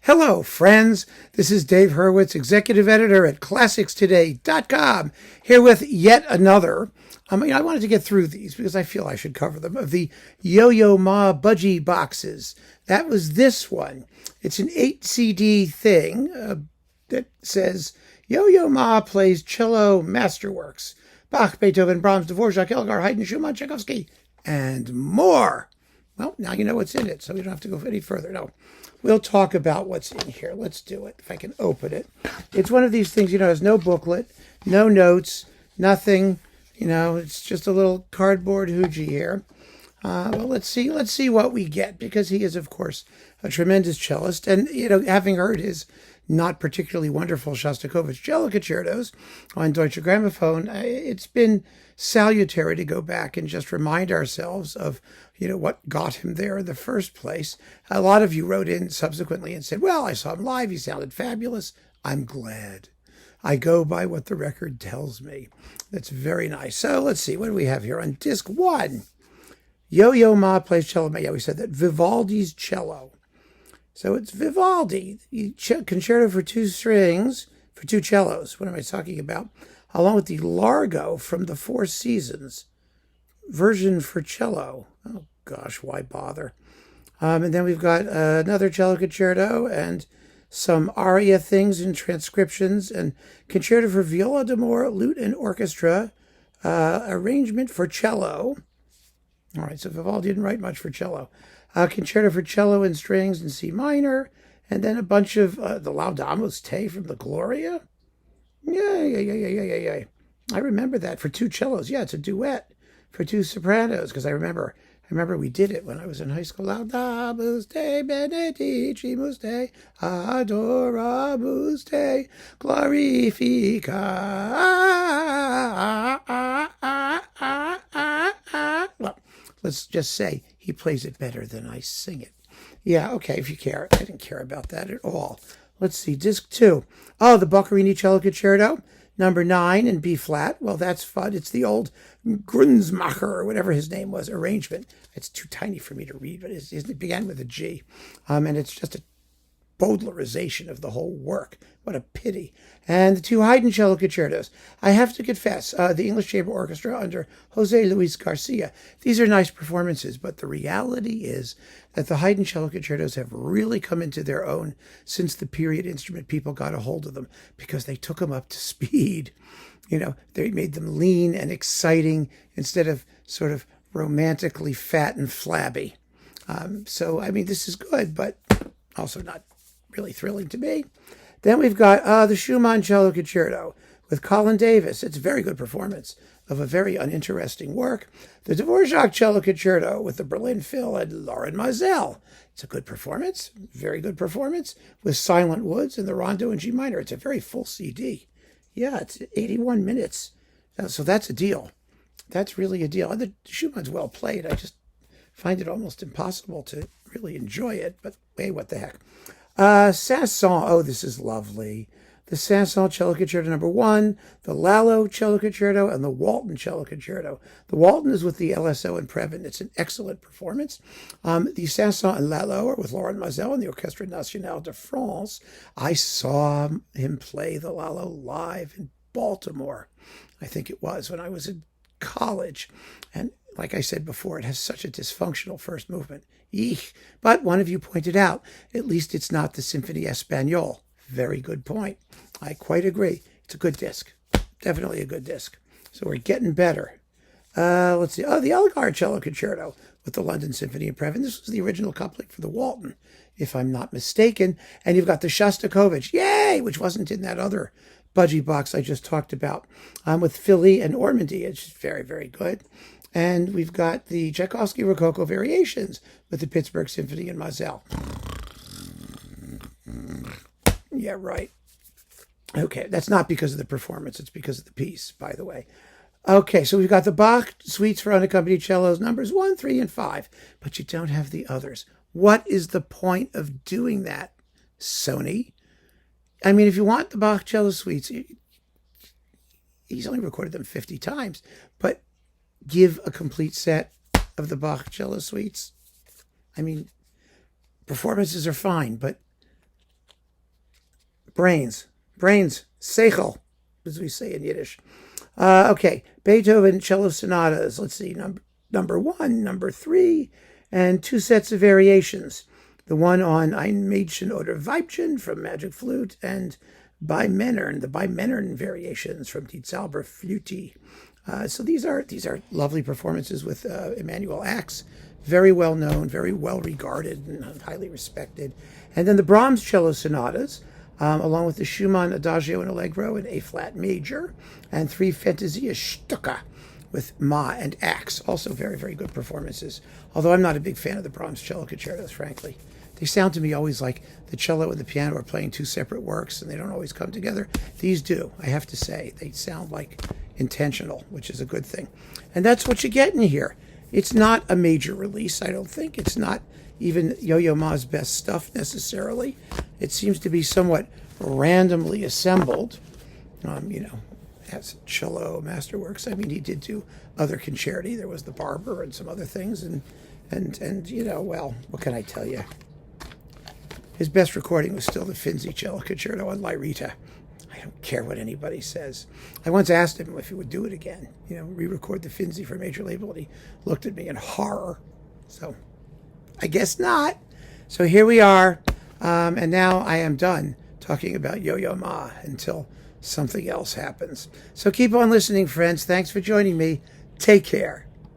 Hello, friends. This is Dave Hurwitz, executive editor at ClassicsToday.com, here with yet another. I wanted to get through these because I feel I should cover them, of the Yo-Yo Ma budgie boxes. That was this one. It's an 8 CD thing that says Yo-Yo Ma plays cello Masterworks. Bach, Beethoven, Brahms, Dvorak, Elgar, Haydn, Schumann, Tchaikovsky, and more. Well, now you know what's in it, so we don't have to go any further. No, we'll talk about what's in here. Let's do it, if I can open it. It's one of these things, has no booklet, no notes, nothing. It's just a little cardboard hoogie here. Well, let's see what we get, because he is, of course, a tremendous cellist. And, having heard his not particularly wonderful Shostakovich cello concertos on Deutsche Grammophon, it's been salutary to go back and just remind ourselves of, what got him there in the first place. A lot of you wrote in subsequently and said, well, I saw him live. He sounded fabulous. I'm glad. I go by what the record tells me. That's very nice. So let's see. What do we have here on disc 1? Yo-Yo Ma plays cello. Yeah, we said that. Vivaldi's cello. So it's Vivaldi, concerto for 2 strings, for 2 cellos. What am I talking about? Along with the Largo from the Four Seasons version for cello. Oh gosh, why bother? And then we've got another cello concerto and some aria things and transcriptions, and concerto for viola d'amore, lute and orchestra, arrangement for cello. All right, so Vivaldi didn't write much for cello. Concerto for cello and strings in C minor, and then a bunch of the Laudamus Te from the Gloria. Yeah. I remember that for 2 cellos. Yeah, it's a duet for 2 sopranos, because I remember we did it when I was in high school. Laudamus Te, benedicimus Te, adoramus Te, glorifica. Well, let's just say he plays it better than I sing it. Yeah, okay, if you care. I didn't care about that at all. Let's see, disc 2. Oh, the Boccherini Cello Concerto, number 9 in B flat. Well, that's fun. It's the old Grunzmacher, or whatever his name was, arrangement. It's too tiny for me to read, but it began with a G. And it's just a Bowdlerization of the whole work. What a pity. And the 2 Haydn cello concertos. I have to confess, the English Chamber Orchestra under Jose Luis Garcia. These are nice performances, but the reality is that the Haydn cello concertos have really come into their own since the period instrument people got a hold of them, because they took them up to speed. They made them lean and exciting instead of sort of romantically fat and flabby. This is good, but also not really thrilling to me. Then we've got the Schumann Cello Concerto with Colin Davis. It's a very good performance of a very uninteresting work. The Dvorak Cello Concerto with the Berlin Phil and Lauren Mazel. It's a good performance, very good performance, with Silent Woods and the Rondo in G minor. It's a very full CD. Yeah, it's 81 minutes. So that's a deal. That's really a deal. The Schumann's well played. I just find it almost impossible to really enjoy it, but hey, what the heck. Saint-Saëns, oh, this is lovely. The Saint-Saëns Cello Concerto number 1, the Lalo Cello Concerto, and the Walton Cello Concerto. The Walton is with the LSO and Previn. It's an excellent performance. The Saint-Saëns and Lalo are with Laurent Mazel and the Orchestre Nationale de France. I saw him play the Lalo live in Baltimore. I think it was when I was in college. And like I said before, it has such a dysfunctional first movement. Eek. But one of you pointed out, at least it's not the Symphonie Espagnole. Very good point. I quite agree. It's a good disc. Definitely a good disc. So we're getting better. Let's see. Oh, the Elgar Cello Concerto with the London Symphony and Previn. This was the original coupling for the Walton, if I'm not mistaken. And you've got the Shostakovich, yay, which wasn't in that other budgie box I just talked about, with Philly and Ormandy. It's very, very good. And we've got the Tchaikovsky Rococo Variations with the Pittsburgh Symphony and Mazel. Yeah, right. Okay, that's not because of the performance. It's because of the piece, by the way. Okay, so we've got the Bach suites for unaccompanied cellos, numbers 1, 3, and 5, but you don't have the others. What is the point of doing that, Sony? If you want the Bach cello suites, he's only recorded them 50 times, but give a complete set of the Bach cello suites. Performances are fine, but Brains. Brains. Seichel, as we say in Yiddish. Okay, Beethoven cello sonatas. Let's see, number 1, number 3, and 2 sets of variations. The one on Ein Mädchen oder Weibchen from Magic Flute, and by Männern, the by Männern variations from Die Zauberflöte. So these are lovely performances with Emanuel Ax, very well known, very well regarded, and highly respected. And then the Brahms cello sonatas, along with the Schumann Adagio and Allegro in A flat major, and 3 Fantasia Stücke with Ma and Ax, also very, very good performances. Although I'm not a big fan of the Brahms cello concertos, frankly. They sound to me always like the cello and the piano are playing 2 separate works, and they don't always come together. These do, I have to say. They sound like intentional, which is a good thing. And that's what you get in here. It's not a major release, I don't think. It's not even Yo-Yo Ma's best stuff necessarily. It seems to be somewhat randomly assembled, as cello Masterworks. I mean, he did do other concerti. There was the Barber and some other things, and well, what can I tell you? His best recording was still the Finzi cello concerto on Lyrita. I don't care what anybody says. I once asked him if he would do it again, re-record the Finzi for a major label, and he looked at me in horror. So, I guess not. So here we are, and now I am done talking about Yo-Yo Ma until something else happens. So keep on listening, friends. Thanks for joining me. Take care.